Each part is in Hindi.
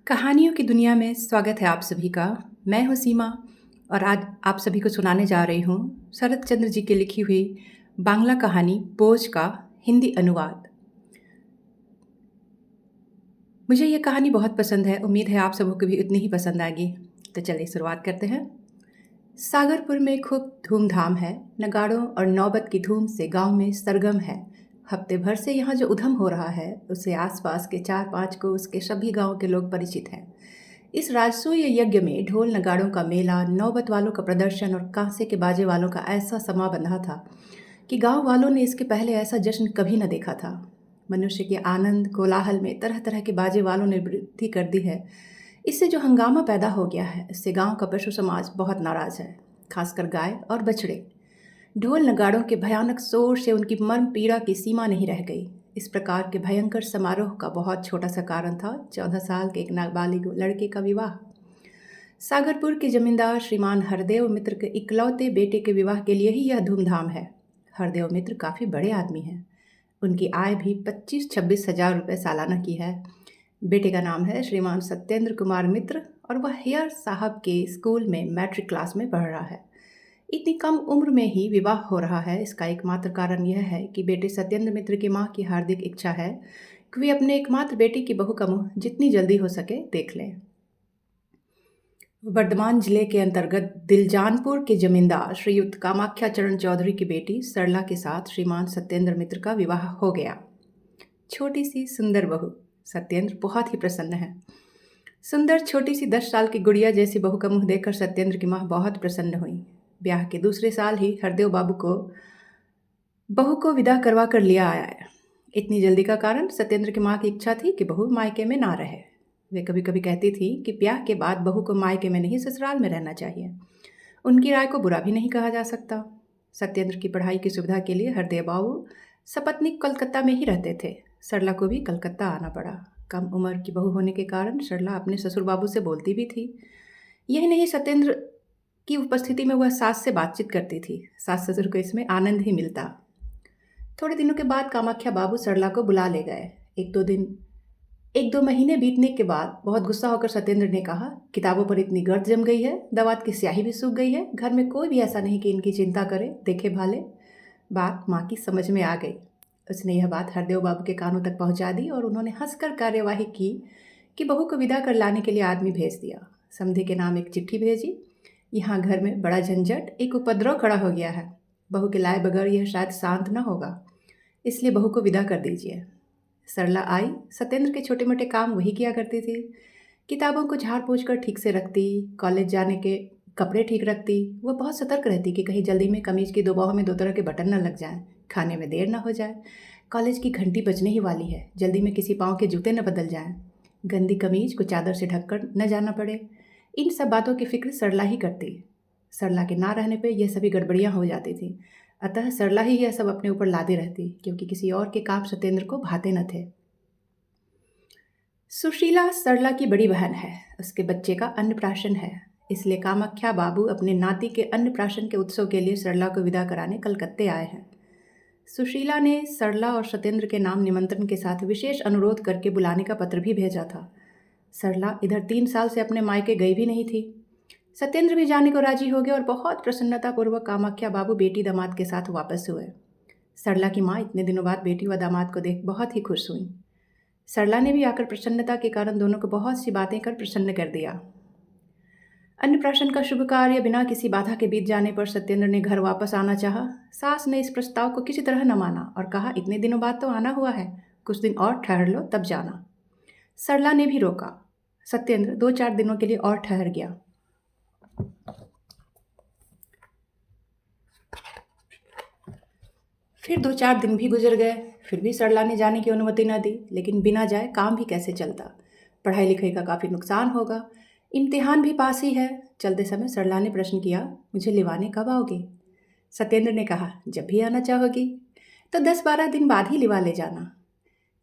कहानियों की दुनिया में स्वागत है आप सभी का। मैं हूँ सीमा और आज आप सभी को सुनाने जा रही हूँ शरत चंद्र जी की लिखी हुई बांग्ला कहानी बोझ का हिंदी अनुवाद। मुझे ये कहानी बहुत पसंद है, उम्मीद है आप सबको को भी उतनी ही पसंद आएगी। तो चलिए शुरुआत करते हैं। सागरपुर में खूब धूमधाम है, नगाड़ों और नौबत की धूम से गांव में सरगम है। हफ्ते भर से यहाँ जो उधम हो रहा है उससे आसपास के 4-5 को उसके सभी गांव के लोग परिचित हैं। इस राजसूय यज्ञ में ढोल नगाड़ों का मेला, नौबत वालों का प्रदर्शन और कांसे के बाजे वालों का ऐसा समा बंधा था कि गांव वालों ने इसके पहले ऐसा जश्न कभी न देखा था। मनुष्य के आनंद कोलाहल में तरह तरह के बाजे वालों ने वृद्धि कर दी है। इससे जो हंगामा पैदा हो गया है, इससे गांव का पशु समाज बहुत नाराज है, खासकर गाय और बछड़े। ढोल नगाड़ों के भयानक शोर से उनकी मर्म पीड़ा की सीमा नहीं रह गई। इस प्रकार के भयंकर समारोह का बहुत छोटा सा कारण था 14 साल के एक नाबालिग लड़के का विवाह। सागरपुर के जमींदार श्रीमान हरदेव मित्र के इकलौते बेटे के विवाह के लिए ही यह धूमधाम है। हरदेव मित्र काफ़ी बड़े आदमी हैं। उनकी आय भी 25-26 हज़ार रुपये सालाना की है। बेटे का नाम है श्रीमान सत्येंद्र कुमार मित्र और वह हेयर साहब के स्कूल में मैट्रिक क्लास में पढ़ रहा है। इतनी कम उम्र में ही विवाह हो रहा है, इसका एकमात्र कारण यह है कि बेटे सत्येंद्र मित्र की माँ की हार्दिक इच्छा है कि वे अपने एकमात्र बेटी की बहू का मुँह जितनी जल्दी हो सके देख लें। वर्धमान जिले के अंतर्गत दिलजानपुर के जमींदार श्रीयुक्त कामाख्या चरण चौधरी की बेटी सरला के साथ श्रीमान सत्येंद्र मित्र का विवाह हो गया। छोटी सी सुंदर बहू। सत्येंद्र बहुत ही प्रसन्न है। सुंदर छोटी सी 10 साल की गुड़िया जैसी बहू का मुंह देखकर सत्येंद्र की माँ बहुत प्रसन्न हुई। ब्याह के दूसरे साल ही हरदेव बाबू को बहू को विदा करवा कर लिया आया है। इतनी जल्दी का कारण सत्येंद्र की माँ की इच्छा थी कि बहू मायके में ना रहे। वे कभी कभी कहती थी कि ब्याह के बाद बहू को मायके में नहीं ससुराल में रहना चाहिए। उनकी राय को बुरा भी नहीं कहा जा सकता। सत्येंद्र की पढ़ाई की सुविधा के लिए हरदेव बाबू सपत्नीक कलकत्ता में ही रहते थे। सरला को भी कलकत्ता आना पड़ा। कम उम्र की बहू होने के कारण सरला अपने ससुर बाबू से बोलती भी थी। यही नहीं, सत्येंद्र की उपस्थिति में वह सास से बातचीत करती थी। सास ससुर को इसमें आनंद ही मिलता। थोड़े दिनों के बाद कामाख्या बाबू सरला को बुला ले गए। एक दो महीने बीतने के बाद बहुत गुस्सा होकर सत्येंद्र ने कहा, किताबों पर इतनी गर्द जम गई है, दवात की स्याही भी सूख गई है, घर में कोई भी ऐसा नहीं कि इनकी चिंता करे, देखे भाले। बात माँ की समझ में आ गई। उसने यह बात हरदेव बाबू के कानों तक पहुँचा दी और उन्होंने हंसकर कार्यवाही की कि बहू को विदा कर लाने के लिए आदमी भेज दिया। समधी के नाम एक चिट्ठी भेजी। यहाँ घर में बड़ा झंझट, एक उपद्रव खड़ा हो गया है। बहू के लाए बगैर यह शायद शांत न होगा, इसलिए बहू को विदा कर दीजिए। सरला आई। सत्येंद्र के छोटे मोटे काम वही किया करती थी। किताबों को झाड़ पोंछ कर ठीक से रखती, कॉलेज जाने के कपड़े ठीक रखती। वह बहुत सतर्क रहती कि कहीं जल्दी में कमीज की दो बाहों में 2 तरह के बटन न लग जाएं, खाने में देर न हो जाए, कॉलेज की घंटी बजने ही वाली है, जल्दी में किसी पाँव के जूते न बदल जाएं, गंदी कमीज को चादर से ढककर न जाना पड़े। इन सब बातों की फिक्र सरला ही करती। सरला के ना रहने पर यह सभी गड़बड़ियाँ हो जाती थी। अतः सरला ही यह सब अपने ऊपर लादे रहती, क्योंकि किसी और के काम सत्येंद्र को भाते न थे। सुशीला सरला की बड़ी बहन है। उसके बच्चे का अन्नप्राशन है, इसलिए कामाख्या बाबू अपने नाती के अन्नप्राशन के उत्सव के लिए सरला को विदा कराने कलकत्ते आए हैं। सुशीला ने सरला और सत्येंद्र के नाम निमंत्रण के साथ विशेष अनुरोध करके बुलाने का पत्र भी भेजा था। सरला इधर 3 साल से अपने मायके गई भी नहीं थी। सत्येंद्र भी जाने को राजी हो गया और बहुत प्रसन्नतापूर्वक कामाख्या बाबू बेटी दामाद के साथ वापस हुए। सरला की माँ इतने दिनों बाद बेटी व दामाद को देख बहुत ही खुश हुई। सरला ने भी आकर प्रसन्नता के कारण दोनों को बहुत सी बातें कर प्रसन्न कर दिया। अन्नप्राशन का शुभ कार्य बिना किसी बाधा के बीत जाने पर सत्येंद्र ने घर वापस आना चाहा। सास ने इस प्रस्ताव को किसी तरह न माना और कहा, इतने दिनों बाद तो आना हुआ है, कुछ दिन और ठहर लो तब जाना। सरला ने भी रोका। सत्येंद्र 2-4 दिनों के लिए और ठहर गया। फिर 2-4 दिन भी गुजर गए, फिर भी सरला ने जाने की अनुमति न दी। लेकिन बिना जाए काम भी कैसे चलता, पढ़ाई लिखाई का काफ़ी नुकसान होगा, इम्तिहान भी पास ही है। चलते समय सरला ने प्रश्न किया, मुझे लिवाने कब आओगे? सत्येंद्र ने कहा, जब भी आना चाहोगी, तो 10-12 दिन बाद ही लिवा ले जाना।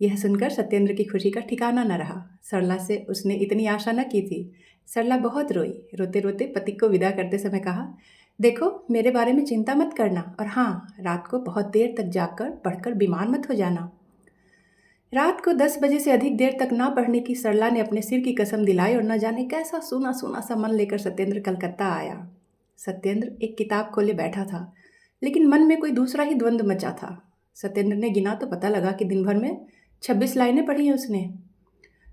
यह सुनकर सत्येंद्र की खुशी का ठिकाना न रहा। सरला से उसने इतनी आशा न की थी। सरला बहुत रोई। रोते रोते पति को विदा करते समय कहा, देखो मेरे बारे में चिंता मत करना, और हाँ, रात को बहुत देर तक जागकर पढ़कर बीमार मत हो जाना। रात को 10 बजे से अधिक देर तक ना पढ़ने की सरला ने अपने सिर की कसम दिलाई और न जाने कैसा सूना सूना सा मन लेकर सत्येंद्र कलकत्ता आया। सत्येंद्र एक किताब खोले बैठा था, लेकिन मन में कोई दूसरा ही द्वंद्व मचा था। सत्येंद्र ने गिना तो पता लगा कि दिन भर में 26 लाइनें पढ़ी हैं उसने।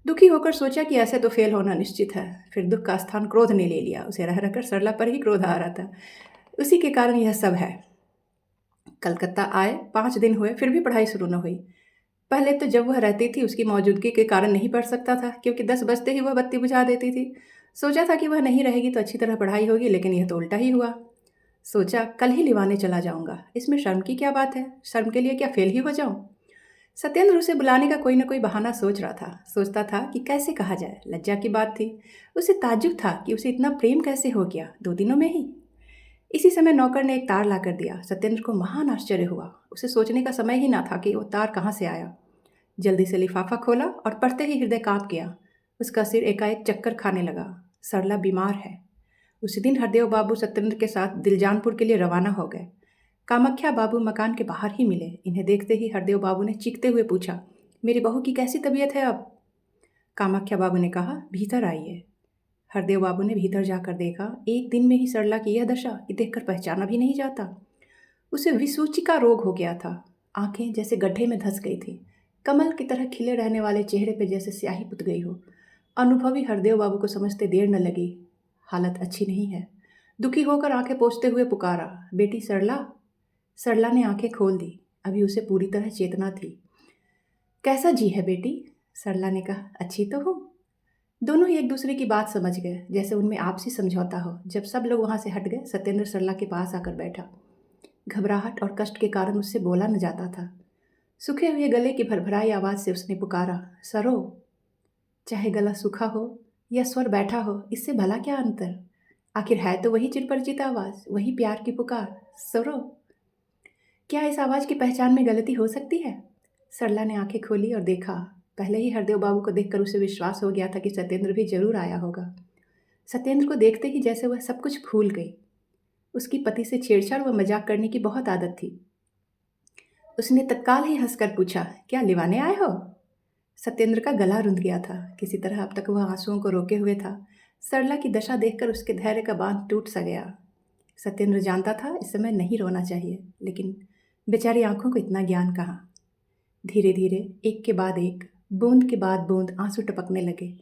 दुखी होकर सोचा कि ऐसे तो फेल होना निश्चित है। फिर दुख का स्थान क्रोध ने ले लिया। उसे रह रहकर सरला पर ही क्रोध आ रहा था। उसी के कारण यह सब है। कलकत्ता आए 5 दिन हुए, फिर भी पढ़ाई शुरू न हुई। पहले तो जब वह रहती थी उसकी मौजूदगी के कारण नहीं पढ़ सकता था, क्योंकि 10 बजते ही वह बत्ती बुझा देती थी। सोचा था कि वह नहीं रहेगी तो अच्छी तरह पढ़ाई होगी, लेकिन यह तो उल्टा ही हुआ। सोचा कल ही लिवाने चला जाऊंगा, इसमें शर्म की क्या बात है। शर्म के लिए क्या फेल ही हो जाऊं। सत्येंद्र उसे बुलाने का कोई ना कोई बहाना सोच रहा था। सोचता था कि कैसे कहा जाए। लज्जा की बात थी। उसे ताज्जुब था कि उसे इतना प्रेम कैसे हो गया 2 दिनों में ही। इसी समय नौकर ने एक तार ला कर दिया। सत्येंद्र को महान आश्चर्य हुआ। उसे सोचने का समय ही ना था कि वो तार कहाँ से आया। जल्दी से लिफाफा खोला और पढ़ते ही हृदय काँप गया। उसका सिर एकाएक चक्कर खाने लगा। सरला बीमार है। उसी दिन हरदेव बाबू सत्येंद्र के साथ दिलजानपुर के लिए रवाना हो गए। कामाख्या बाबू मकान के बाहर ही मिले। इन्हें देखते ही हरदेव बाबू ने चीखते हुए पूछा, मेरी बहू की कैसी तबीयत है अब? कामाख्या बाबू ने कहा, भीतर आइए। हरदेव बाबू ने भीतर जाकर देखा। एक दिन में ही सरला की यह दशा कि देखकर पहचाना भी नहीं जाता। उसे विसूचिका रोग हो गया था। आंखें जैसे गड्ढे में धंस गई थी। कमल की तरह खिले रहने वाले चेहरे पर जैसे स्याही पुत गई हो। अनुभवी हरदेव बाबू को समझते देर न लगी। हालत अच्छी नहीं है। दुखी होकर आंखें पोंछते हुए पुकारा, बेटी सरला। सरला ने आंखें खोल दी। अभी उसे पूरी तरह चेतना थी। कैसा जी है बेटी? सरला ने कहा, अच्छी तो हूँ। दोनों ही एक दूसरे की बात समझ गए, जैसे उनमें आपसी समझौता हो। जब सब लोग वहाँ से हट गए, सत्येंद्र सरला के पास आकर बैठा। घबराहट और कष्ट के कारण उससे बोला न जाता था। सूखे हुए गले की भरभराई आवाज़ से उसने पुकारा, सरो। चाहे गला सूखा हो या स्वर बैठा हो, इससे भला क्या अंतर? आखिर है तो वही चिरपरिचित आवाज़, वही प्यार की पुकार, सरो। क्या इस आवाज़ की पहचान में गलती हो सकती है? सरला ने आंखें खोली और देखा। पहले ही हरदेव बाबू को देखकर उसे विश्वास हो गया था कि सत्येंद्र भी जरूर आया होगा। सत्येंद्र को देखते ही जैसे वह सब कुछ भूल गई। उसकी पति से छेड़छाड़ व मजाक करने की बहुत आदत थी। उसने तत्काल ही हंसकर पूछा, क्या लिवाने आए हो? सत्येंद्र का गला रुंध गया था। किसी तरह अब तक वह आंसुओं को रोके हुए था। सरला की दशा देखकर उसके धैर्य का बांध टूट सा गया। सत्येंद्र जानता था इस समय नहीं रोना चाहिए, लेकिन बेचारी आंखों को इतना ज्ञान कहाँ। धीरे धीरे एक के बाद एक, बूंद के बाद बूंद आंसू टपकने लगे।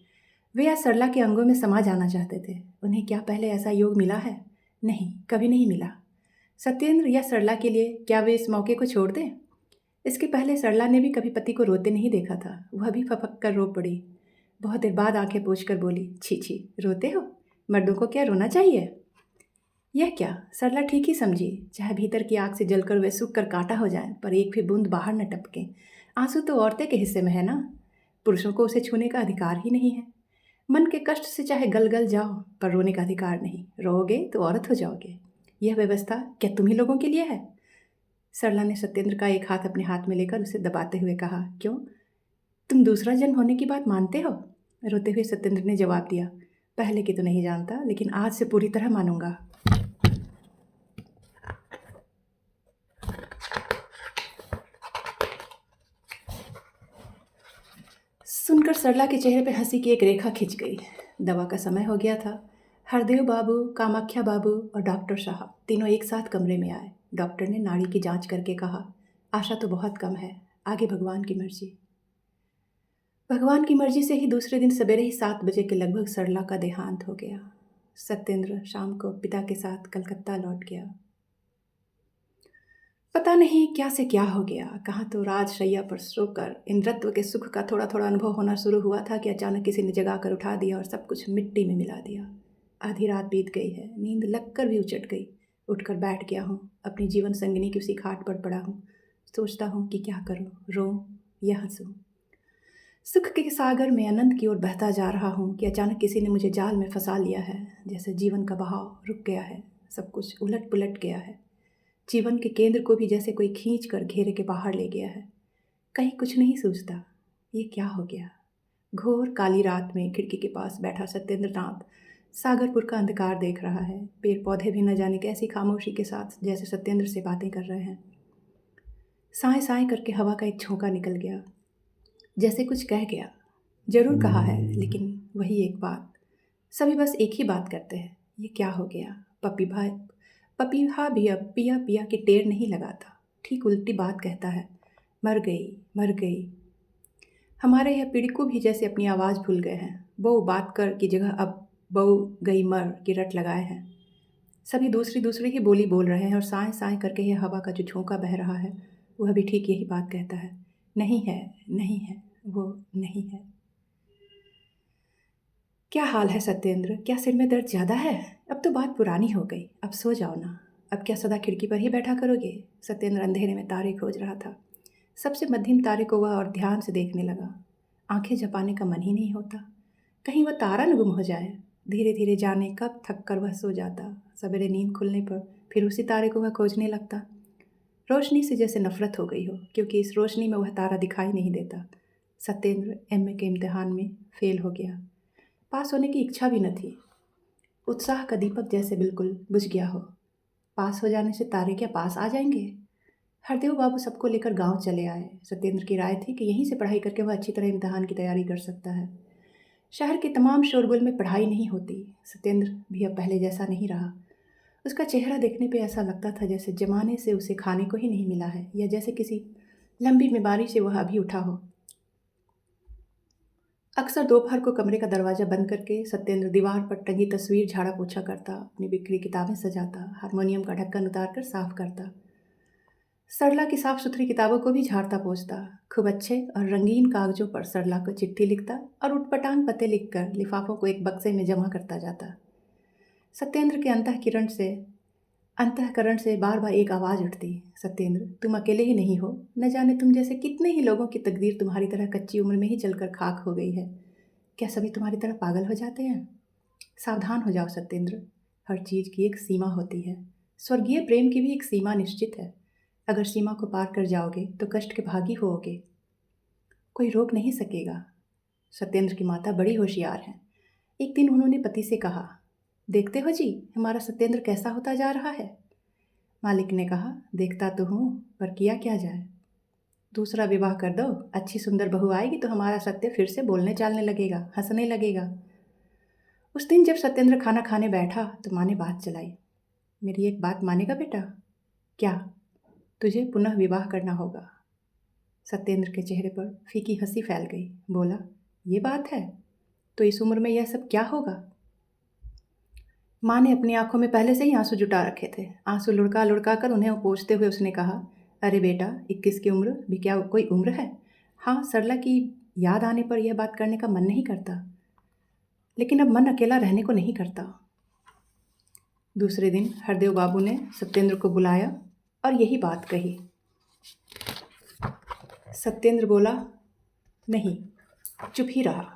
वे आज सरला के अंगों में समा जाना चाहते थे। उन्हें क्या पहले ऐसा योग मिला है? नहीं, कभी नहीं मिला। सत्येंद्र या सरला के लिए क्या वे इस मौके को छोड़ दें? इसके पहले सरला ने भी कभी पति को रोते नहीं देखा था। वह भी फपक कर रो पड़ी। बहुत देर बाद आंखें पोंछकर बोली, छी छी, रोते हो? मर्दों को क्या रोना चाहिए? यह क्या? सरला ठीक ही समझी। चाहे भीतर की आग से जलकर वे सूख कर कांटा हो जाएं, पर एक भी बूंद बाहर न टपके। आंसू तो औरतें के हिस्से में है ना। पुरुषों को उसे छूने का अधिकार ही नहीं है। मन के कष्ट से चाहे गल गल जाओ, पर रोने का अधिकार नहीं। रोओगे तो औरत हो जाओगे। यह व्यवस्था क्या तुम ही लोगों के लिए है? सरला ने सत्येंद्र का एक हाथ अपने हाथ में लेकर उसे दबाते हुए कहा, क्यों, तुम दूसरा जन्म होने की बात मानते हो? रोते हुए सत्येंद्र ने जवाब दिया, पहले की तो नहीं जानता, लेकिन आज से पूरी तरह मानूंगा। सुनकर सरला के चेहरे पर हंसी की एक रेखा खिंच गई। दवा का समय हो गया था। हरदेव बाबू, कामाख्या बाबू और डॉक्टर साहब तीनों एक साथ कमरे में आए। डॉक्टर ने नाड़ी की जांच करके कहा, आशा तो बहुत कम है, आगे भगवान की मर्जी। भगवान की मर्जी से ही दूसरे दिन सवेरे ही 7 बजे के लगभग सरला का देहांत हो गया। सत्येंद्र शाम को पिता के साथ कलकत्ता लौट गया। पता नहीं क्या से क्या हो गया। कहाँ तो राजशैया पर सोकर इंद्रत्व के सुख का थोड़ा थोड़ा अनुभव होना शुरू हुआ था कि अचानक किसी ने जगा कर उठा दिया और सब कुछ मिट्टी में मिला दिया। आधी रात बीत गई है, नींद लगकर भी उचट गई। उठकर बैठ गया हूँ, अपनी जीवन संगिनी की उसी खाट पर पड़ा हूँ। सोचता हूँ कि क्या करूँ, रोऊं या हंसूं। सुख के सागर में अनंत की ओर बहता जा रहा हूँ कि अचानक किसी ने मुझे जाल में फंसा लिया है। जैसे जीवन का बहाव रुक गया है, सब कुछ उलट पुलट गया है। जीवन के केंद्र को भी जैसे कोई खींच कर घेरे के बाहर ले गया है। कहीं कुछ नहीं सूझता, ये क्या हो गया। घोर काली रात में खिड़की के पास बैठा सत्येंद्र नाथ सागरपुर का अंधकार देख रहा है। पेड़ पौधे भी न जाने कैसी खामोशी के साथ जैसे सत्येंद्र से बातें कर रहे हैं। साए साए करके हवा का एक झोंका निकल गया। जैसे कुछ कह गया। जरूर कहा है, लेकिन वही एक बात। सभी बस एक ही बात करते हैं, ये क्या हो गया। पपीहा भी अब पिया पिया के टेर नहीं लगाता, ठीक उल्टी बात कहता है। मर गई, मर गई। हमारे यह पीड़िकू भी जैसे अपनी आवाज़ भूल गए हैं। बहू बात कर की जगह अब बहू गई मर की रट लगाए हैं। सभी दूसरी दूसरी ही बोली बोल रहे हैं और साएं साएं करके यह हवा का जो झोंका बह रहा है वह भी ठीक यही बात कहता है। नहीं है, नहीं है, वो नहीं है। क्या हाल है सत्येंद्र? क्या सिर में दर्द ज़्यादा है? अब तो बात पुरानी हो गई, अब सो जाओ ना। अब क्या सदा खिड़की पर ही बैठा करोगे? सत्येंद्र अंधेरे में तारे खोज रहा था। सबसे मध्यम तारे को वह और ध्यान से देखने लगा। आंखें झपाने का मन ही नहीं होता, कहीं वह तारा न गुम हो जाए। धीरे धीरे जाने कब थक कर वह सो जाता। सवेरे नींद खुलने पर फिर उसी तारे को वह खोजने लगता। रोशनी से जैसे नफरत हो गई हो, क्योंकि इस रोशनी में वह तारा दिखाई नहीं देता। सत्येंद्र एमए के इम्तिहान में फेल हो गया। पास होने की इच्छा भी न थी। उत्साह का दीपक जैसे बिल्कुल बुझ गया हो। पास हो जाने से तारे क्या पास आ जाएंगे? हरदेव बाबू सबको लेकर गांव चले आए। सत्येंद्र की राय थी कि यहीं से पढ़ाई करके वह अच्छी तरह इम्तिहान की तैयारी कर सकता है। शहर के तमाम शोरगुल में पढ़ाई नहीं होती। सत्येंद्र भी अब पहले जैसा नहीं रहा। उसका चेहरा देखने पे ऐसा लगता था जैसे जमाने से उसे खाने को ही नहीं मिला है, या जैसे किसी लंबी बीमारी से वह अभी उठा हो। अक्सर दोपहर को कमरे का दरवाज़ा बंद करके सत्येंद्र दीवार पर टंगी तस्वीर झाड़ा पोछा करता, अपनी बिखरी किताबें सजाता, हारमोनियम का ढक्कन उतार कर साफ करता, सरला की साफ सुथरी किताबों को भी झाड़ता पोछता, खूब अच्छे और रंगीन कागजों पर सरला को चिट्ठी लिखता और उटपटांग पते लिखकर लिफाफों को एक बक्से में जमा करता जाता। सत्येंद्र के अंतःकरण से बार बार एक आवाज़ उठती, सत्येंद्र तुम अकेले ही नहीं हो, न जाने तुम जैसे कितने ही लोगों की तकदीर तुम्हारी तरह कच्ची उम्र में ही जलकर खाक हो गई है। क्या सभी तुम्हारी तरह पागल हो जाते हैं? सावधान हो जाओ सत्येंद्र, हर चीज़ की एक सीमा होती है। स्वर्गीय प्रेम की भी एक सीमा निश्चित है। अगर सीमा को पार कर जाओगे तो कष्ट के भागी होोगे, कोई रोक नहीं सकेगा। सत्येंद्र की माता बड़ी होशियार हैं। एक दिन उन्होंने पति से कहा, देखते हो जी हमारा सत्येंद्र कैसा होता जा रहा है। मालिक ने कहा, देखता तो हूँ, पर किया क्या जाए। दूसरा विवाह कर दो, अच्छी सुंदर बहू आएगी तो हमारा सत्य फिर से बोलने चालने लगेगा, हंसने लगेगा। उस दिन जब सत्येंद्र खाना खाने बैठा तो माँ ने बात चलाई, मेरी एक बात मानेगा बेटा? क्या? तुझे पुनः विवाह करना होगा। सत्येंद्र के चेहरे पर फीकी हंसी फैल गई। बोला, ये बात है? तो इस उम्र में यह सब क्या होगा? माँ ने अपनी आंखों में पहले से ही आंसू जुटा रखे थे। आंसू लुढ़का लुढ़का कर उन्हें पोंछते हुए उसने कहा, अरे बेटा, 21 की उम्र भी क्या कोई उम्र है? हाँ, सरला की याद आने पर यह बात करने का मन नहीं करता, लेकिन अब मन अकेला रहने को नहीं करता। दूसरे दिन हरदेव बाबू ने सत्येंद्र को बुलाया और यही बात कही। सत्येंद्र बोला, नहीं, चुप ही रहा।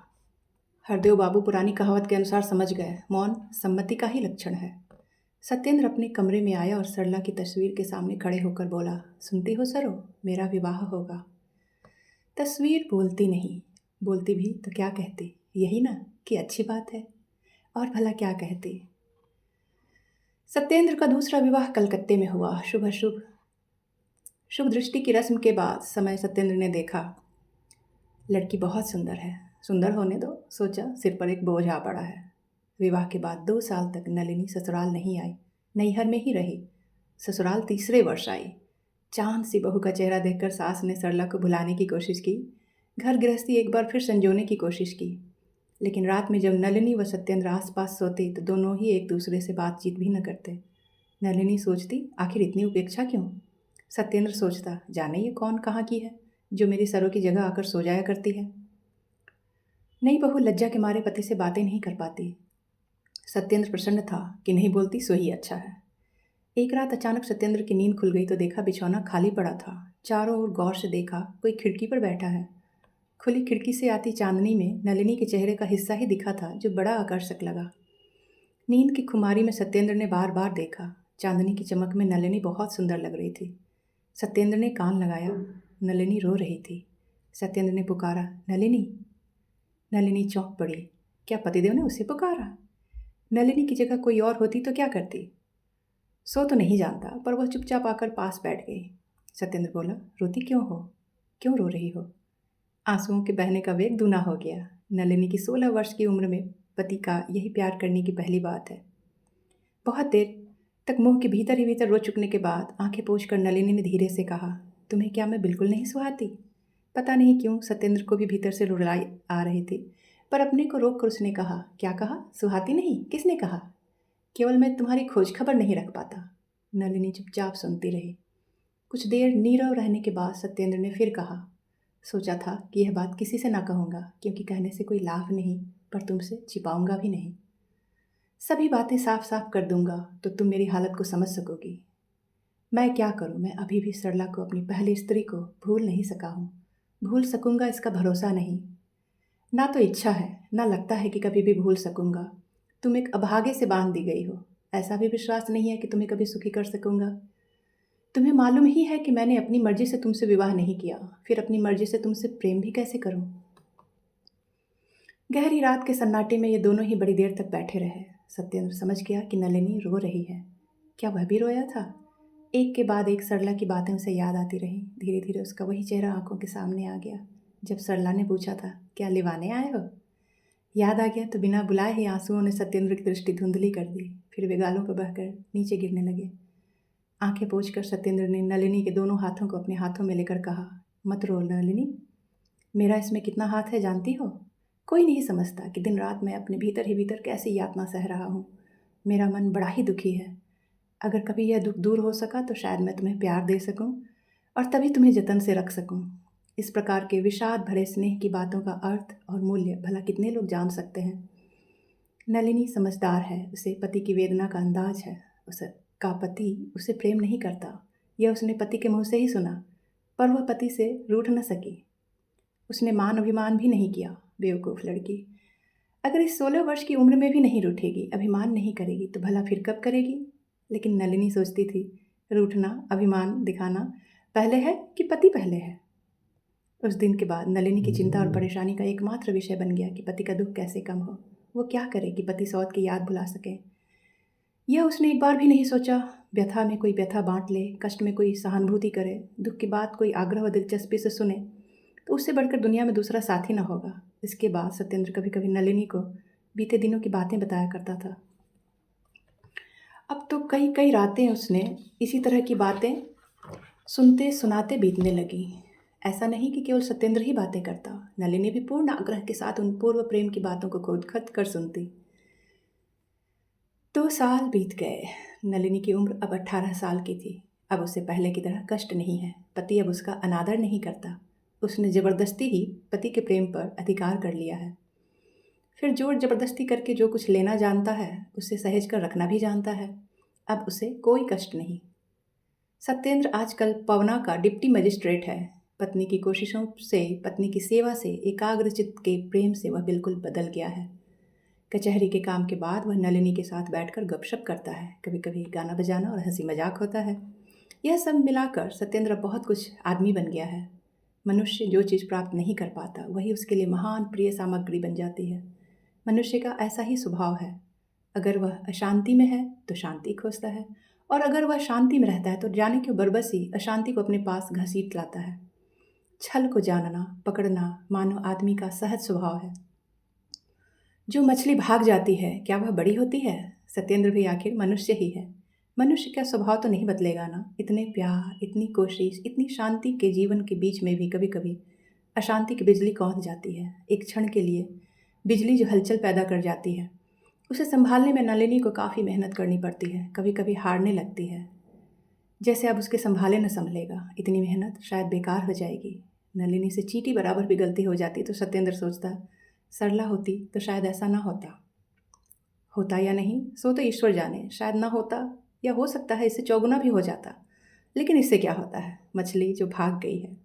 हरदेव बाबू पुरानी कहावत के अनुसार समझ गए, मौन सम्मति का ही लक्षण है। सत्येंद्र अपने कमरे में आया और सरला की तस्वीर के सामने खड़े होकर बोला, सुनती हो सरो, मेरा विवाह होगा। तस्वीर बोलती नहीं, बोलती भी तो क्या कहती, यही ना कि अच्छी बात है, और भला क्या कहती। सत्येंद्र का दूसरा विवाह कलकत्ते में हुआ। शुभ दृष्टि की रस्म के बाद समय सत्येंद्र ने देखा, लड़की बहुत सुंदर है। सुंदर होने दो, सोचा, सिर पर एक बोझ आ पड़ा है। विवाह के बाद 2 साल तक नलिनी ससुराल नहीं आई, नैहर में ही रही। ससुराल तीसरे वर्ष आई। चांद सी बहू का चेहरा देखकर सास ने सरला को भुलाने की कोशिश की, घर गृहस्थी एक बार फिर संजोने की कोशिश की। लेकिन रात में जब नलिनी व सत्येंद्र आस पास सोते तो दोनों ही एक दूसरे से बातचीत भी न करते। नलिनी सोचती, आखिर इतनी उपेक्षा क्यों? सत्येंद्र सोचता, जाने ये कौन कहाँ की है जो मेरी सरों की जगह आकर सो जाया करती है। नई बहू लज्जा के मारे पति से बातें नहीं कर पाती। सत्येंद्र प्रसन्न था कि नहीं बोलती सो ही अच्छा है। एक रात अचानक सत्येंद्र की नींद खुल गई तो देखा बिछौना खाली पड़ा था। चारों ओर गौर से देखा, कोई खिड़की पर बैठा है। खुली खिड़की से आती चांदनी में नलिनी के चेहरे का हिस्सा ही दिखा था, जो बड़ा आकर्षक लगा। नींद की खुमारी में सत्येंद्र ने बार बार देखा। चांदनी की चमक में नलिनी बहुत सुंदर लग रही थी। सत्येंद्र ने कान लगाया, नलिनी रो रही थी। सत्येंद्र ने पुकारा, नलिनी। नलिनी चौंक पड़ी, क्या पतिदेव ने उसे पुकारा? नलिनी की जगह कोई और होती तो क्या करती? सो तो नहीं जानता, पर वह चुपचाप आकर पास बैठ गई। सत्येंद्र बोला, रोती क्यों हो? क्यों रो रही हो? आंसुओं के बहने का वेग दूना हो गया। नलिनी की 16 वर्ष की उम्र में पति का यही प्यार करने की पहली बात है। बहुत देर तक मुंह के भीतर ही भीतर रो चुकने के बाद आंखें पोंछकर नलिनी ने धीरे से कहा, तुम्हें क्या मैं बिल्कुल नहीं सुहाती? पता नहीं क्यों सत्येंद्र को भी भीतर से रुलाई आ रही थी, पर अपने को रोक कर उसने कहा, क्या कहा? सुहाती नहीं? किसने कहा? केवल मैं तुम्हारी खोज खबर नहीं रख पाता। नलिनी चुपचाप सुनती रही। कुछ देर नीरव रहने के बाद सत्येंद्र ने फिर कहा, सोचा था कि यह बात किसी से ना कहूँगा, क्योंकि कहने से कोई लाभ नहीं, पर तुमसे छिपाऊंगा भी नहीं। सभी बातें साफ साफ कर दूंगा तो तुम मेरी हालत को समझ सकोगी। मैं क्या करूं, मैं अभी भी सरला को, अपनी पहली स्त्री को भूल नहीं सका हूं। भूल सकूंगा इसका भरोसा नहीं। ना तो इच्छा है, ना लगता है कि कभी भी भूल सकूंगा। तुम एक अभागे से बांध दी गई हो, ऐसा भी विश्वास नहीं है कि तुम्हें कभी सुखी कर सकूंगा। तुम्हें मालूम ही है कि मैंने अपनी मर्जी से तुमसे विवाह नहीं किया, फिर अपनी मर्जी से तुमसे प्रेम भी कैसे करूं? गहरी रात के सन्नाटे में ये दोनों ही बड़ी देर तक बैठे रहे। सत्येंद्र समझ गया कि नलिनी रो रही है। क्या वह भी रोया था? एक के बाद एक सरला की बातें उसे याद आती रहीं। धीरे धीरे उसका वही चेहरा आंखों के सामने आ गया जब सरला ने पूछा था, क्या लिवाने आए हो? याद आ गया तो बिना बुलाए ही आंसुओं ने सत्येंद्र की दृष्टि धुंधली कर दी। फिर वे गालों पर बहकर नीचे गिरने लगे। आंखें पोंछकर सत्येंद्र ने नलिनी के दोनों हाथों को अपने हाथों में लेकर कहा, मत रो नलिनी, मेरा इसमें कितना हाथ है जानती हो? कोई नहीं समझता कि दिन रात मैं अपने भीतर ही भीतर कैसी यातना सह रहा हूँ। मेरा मन बड़ा ही दुखी है। अगर कभी यह दुख दूर हो सका तो शायद मैं तुम्हें प्यार दे सकूं और तभी तुम्हें जतन से रख सकूं। इस प्रकार के विषाद भरे स्नेह की बातों का अर्थ और मूल्य भला कितने लोग जान सकते हैं। नलिनी समझदार है, उसे पति की वेदना का अंदाज है। उसका पति उसे प्रेम नहीं करता, यह उसने पति के मुँह से ही सुना, पर वह पति से रूठ न सकी। उसने मान अभिमान भी नहीं किया। बेवकूफ़ लड़की, अगर इस 16 वर्ष की उम्र में भी नहीं रूठेगी, अभिमान नहीं करेगी, तो भला फिर कब करेगी? लेकिन नलिनी सोचती थी, रूठना, अभिमान दिखाना पहले है कि पति पहले है? उस दिन के बाद नलिनी की चिंता और परेशानी का एकमात्र विषय बन गया कि पति का दुख कैसे कम हो। वो क्या करे कि पति सौत की याद भुला सके। यह उसने एक बार भी नहीं सोचा। व्यथा में कोई व्यथा बांट ले, कष्ट में कोई सहानुभूति करे, दुख की बात कोई आग्रह व दिलचस्पी से सुने, तो उससे बढ़कर दुनिया में दूसरा साथी न होगा। इसके बाद सत्येंद्र कभी कभी नलिनी को बीते दिनों की बातें बताया करता था। अब तो कई कई रातें उसने इसी तरह की बातें सुनते सुनाते बीतने लगी। ऐसा नहीं कि केवल सत्येंद्र ही बातें करता, नलिनी भी पूर्ण आग्रह के साथ उन पूर्व प्रेम की बातों को खोद खत कर सुनती। 2 साल बीत गए। नलिनी की उम्र अब 18 साल की थी। अब उसे पहले की तरह कष्ट नहीं है। पति अब उसका अनादर नहीं करता। उसने ज़बरदस्ती ही पति के प्रेम पर अधिकार कर लिया है। फिर जोर ज़बरदस्ती करके जो कुछ लेना जानता है, उसे सहेज कर रखना भी जानता है। अब उसे कोई कष्ट नहीं। सत्येंद्र आजकल पवना का डिप्टी मजिस्ट्रेट है। पत्नी की कोशिशों से, पत्नी की सेवा से, एकाग्रचित्त के प्रेम से वह बिल्कुल बदल गया है। कचहरी के काम के बाद वह नलिनी के साथ बैठकर गपशप करता है। कभी कभी गाना बजाना और हंसी मजाक होता है। यह सब मिलाकर सत्येंद्र बहुत कुछ आदमी बन गया है। मनुष्य जो चीज़ प्राप्त नहीं कर पाता, वही उसके लिए महान प्रिय सामग्री बन जाती है। मनुष्य का ऐसा ही स्वभाव है। अगर वह अशांति में है तो शांति खोजता है, और अगर वह शांति में रहता है तो जाने क्यों बरबसी अशांति को अपने पास घसीट लाता है। छल को जानना, पकड़ना मानव आदमी का सहज स्वभाव है। जो मछली भाग जाती है, क्या वह बड़ी होती है? सत्येंद्र भी आखिर मनुष्य ही है। मनुष्य का स्वभाव तो नहीं बदलेगा ना। इतने प्यार, इतनी कोशिश, इतनी शांति के जीवन के बीच में भी कभी कभी अशांति की बिजली कौंध जाती है। एक क्षण के लिए बिजली जो हलचल पैदा कर जाती है, उसे संभालने में नलिनी को काफ़ी मेहनत करनी पड़ती है। कभी कभी हारने लगती है, जैसे अब उसके संभाले न संभलेगा। इतनी मेहनत शायद बेकार हो जाएगी। नलिनी से चींटी बराबर भी गलती हो जाती तो सत्येंद्र सोचता, सरला होती तो शायद ऐसा ना होता। होता या नहीं सो तो ईश्वर जाने, शायद ना होता, या हो सकता है इससे चौगुना भी हो जाता। लेकिन इससे क्या होता है, मछली जो भाग गई है।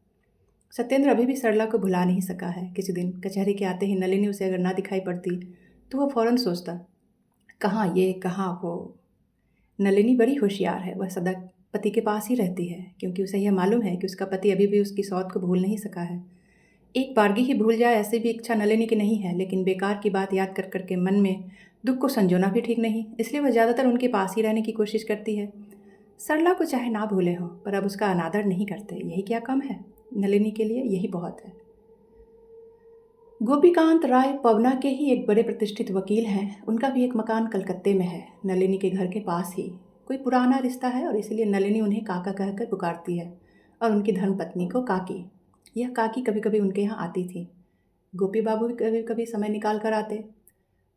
सत्येंद्र अभी भी सरला को भुला नहीं सका है। किसी दिन कचहरी के आते ही नलिनी उसे अगर ना दिखाई पड़ती तो वह फौरन सोचता, कहाँ ये कहाँ वो। नलिनी बड़ी होशियार है। वह सदा पति के पास ही रहती है, क्योंकि उसे यह मालूम है कि उसका पति अभी भी उसकी सौत को भूल नहीं सका है। एक बारगी ही भूल जाए ऐसी भी इच्छा नलिनी की नहीं है, लेकिन बेकार की बात याद कर करके मन में दुख को संजोना भी ठीक नहीं, इसलिए वह ज़्यादातर उनके पास ही रहने की कोशिश करती है। सरला को चाहे ना भूले हो, पर अब उसका अनादर नहीं करते, यही क्या कम है? नलिनी के लिए यही बहुत है। गोपीकांत राय पवना के ही एक बड़े प्रतिष्ठित वकील हैं। उनका भी एक मकान कलकत्ते में है, नलिनी के घर के पास ही। कोई पुराना रिश्ता है और इसलिए नलिनी उन्हें काका कहकर पुकारती है और उनकी धर्मपत्नी को काकी। यह काकी कभी कभी उनके यहाँ आती थी। गोपी बाबू भी कभी कभी समय निकाल कर आते।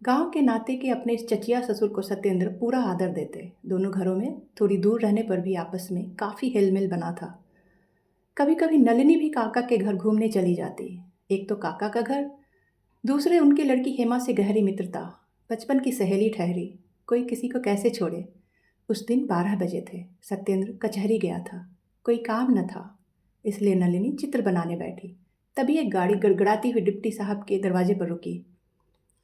गांव के नाते के अपने इस चचिया ससुर को सत्येंद्र पूरा आदर देते। दोनों घरों में थोड़ी दूर रहने पर भी आपस में काफ़ी हेलमेल बना था। कभी कभी नलिनी भी काका के घर घूमने चली जाती। एक तो काका का घर, दूसरे उनकी लड़की हेमा से गहरी मित्रता, बचपन की सहेली ठहरी। कोई किसी को कैसे छोड़े। उस दिन 12 बजे थे। सत्येंद्र कचहरी गया था, कोई काम न था, इसलिए नलिनी चित्र बनाने बैठी। तभी एक गाड़ी गड़गड़ाती हुई डिप्टी साहब के दरवाजे पर रुकी।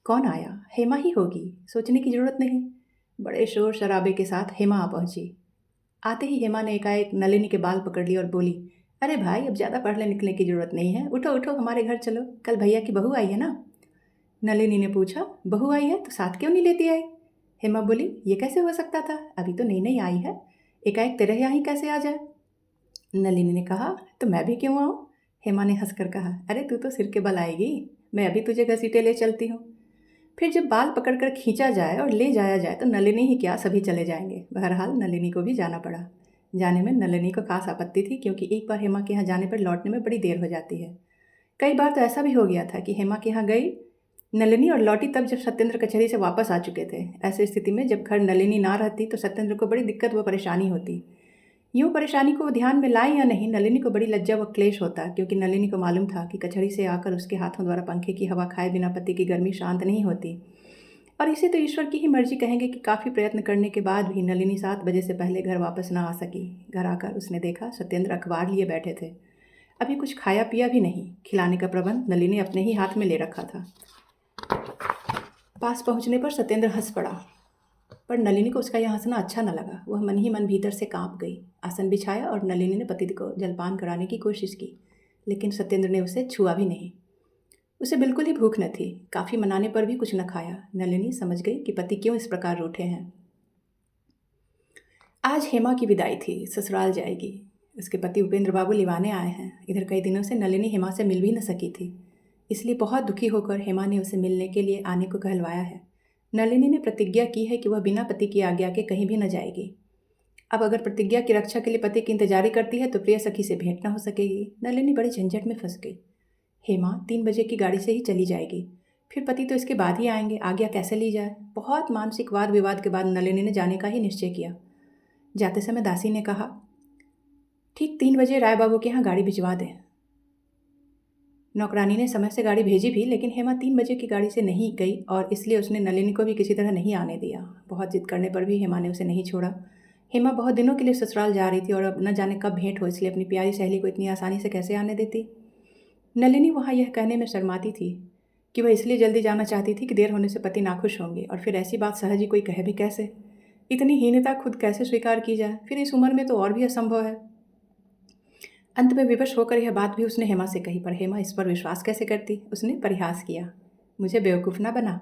कौन आया? हेमा ही होगी, सोचने की जरूरत नहीं। बड़े शोर शराबे के साथ हेमा आ पहुंची। आते ही हेमा ने एकाएक नलिनी के बाल पकड़ लिए और बोली, अरे भाई, अब ज़्यादा पढ़ने लिखने की जरूरत नहीं है, उठो उठो, हमारे घर चलो, कल भैया की बहू आई है ना। नलिनी ने पूछा, बहू आई है तो साथ क्यों नहीं लेती आई? हेमा बोली, ये कैसे हो सकता था, अभी तो नई नई आई है, एकाएक तेरे यहाँ ही कैसे आ जाए। नलिनी ने कहा, तो मैं भी क्यों आऊँ? हेमा ने हंसकर कहा, अरे तू तो सिर के बल आएगी, मैं अभी तुझे घसीटे ले चलती हूँ। फिर जब बाल पकड़कर खींचा जाए और ले जाया जाए तो नलिनी ही क्या, सभी चले जाएंगे। बहरहाल नलिनी को भी जाना पड़ा। जाने में नलिनी को खास आपत्ति थी, क्योंकि एक बार हेमा के यहाँ जाने पर लौटने में बड़ी देर हो जाती है। कई बार तो ऐसा भी हो गया था कि हेमा के यहाँ गई नलिनी और लौटी तब जब सत्येंद्र कचहरी से वापस आ चुके थे। ऐसी स्थिति में जब घर नलिनी ना रहती तो सत्येंद्र को बड़ी दिक्कत व परेशानी होती। यूँ परेशानी को ध्यान में लाए या नहीं, नलिनी को बड़ी लज्जा व क्लेश होता, क्योंकि नलिनी को मालूम था कि कचहरी से आकर उसके हाथों द्वारा पंखे की हवा खाए बिना पति की गर्मी शांत नहीं होती। और इसे तो ईश्वर की ही मर्जी कहेंगे कि काफ़ी प्रयत्न करने के बाद भी नलिनी 7 बजे से पहले घर वापस ना आ सकी। घर आकर उसने देखा सत्येंद्र अखबार लिए बैठे थे। अभी कुछ खाया पिया भी नहीं। खिलाने का प्रबंध नलिनी अपने ही हाथ में ले रखा था। पास पहुंचने पर सत्येंद्र हंस पड़ा, पर नलिनी को उसका यह हंसना अच्छा न लगा। वह मन ही मन भीतर से कांप गई। आसन बिछाया और नलिनी ने पति को जलपान कराने की कोशिश की, लेकिन सत्येंद्र ने उसे छुआ भी नहीं। उसे बिल्कुल ही भूख न थी। काफ़ी मनाने पर भी कुछ न खाया। नलिनी समझ गई कि पति क्यों इस प्रकार रूठे हैं। आज हेमा की विदाई थी, ससुराल जाएगी। उसके पति उपेंद्र बाबू लिवाने आए हैं। इधर कई दिनों से नलिनी हेमा से मिल भी न सकी थी, इसलिए बहुत दुखी होकर हेमा ने उसे मिलने के लिए आने को कहलवाया है। नलिनी ने प्रतिज्ञा की है कि वह बिना पति की आज्ञा के कहीं भी न जाएगी। अब अगर प्रतिज्ञा की रक्षा के लिए पति की इंतजारी करती है तो प्रिय सखी से भेंट न हो सकेगी। नलिनी बड़े झंझट में फंस गई। हेमा 3 बजे की गाड़ी से ही चली जाएगी, फिर पति तो इसके बाद ही आएंगे, आज्ञा कैसे ली जाए। बहुत मानसिक वाद विवाद के बाद नलिनी ने जाने का ही निश्चय किया। जाते समय दासी ने कहा, ठीक 3 बजे राय बाबू के यहाँ गाड़ी भिजवा दें। नौकरानी ने समय से गाड़ी भेजी भी, लेकिन हेमा 3 बजे की गाड़ी से नहीं गई और इसलिए उसने नलिनी को भी किसी तरह नहीं आने दिया। बहुत जिद करने पर भी हेमा ने उसे नहीं छोड़ा। हेमा बहुत दिनों के लिए ससुराल जा रही थी और अब न जाने कब भेंट हो, इसलिए अपनी प्यारी सहेली को इतनी आसानी से कैसे आने देती। नलिनी वहाँ यह कहने में शर्माती थी कि वह इसलिए जल्दी जाना चाहती थी कि देर होने से पति नाखुश होंगे, और फिर ऐसी बात सहज ही कोई कहे भी कैसे। इतनी हीनता खुद कैसे स्वीकार की जाए, फिर इस उम्र में तो और भी असंभव है। अंत में विवश होकर यह बात भी उसने हेमा से कही, पर हेमा इस पर विश्वास कैसे करती। उसने परिहास किया, मुझे बेवकूफ़ ना बना,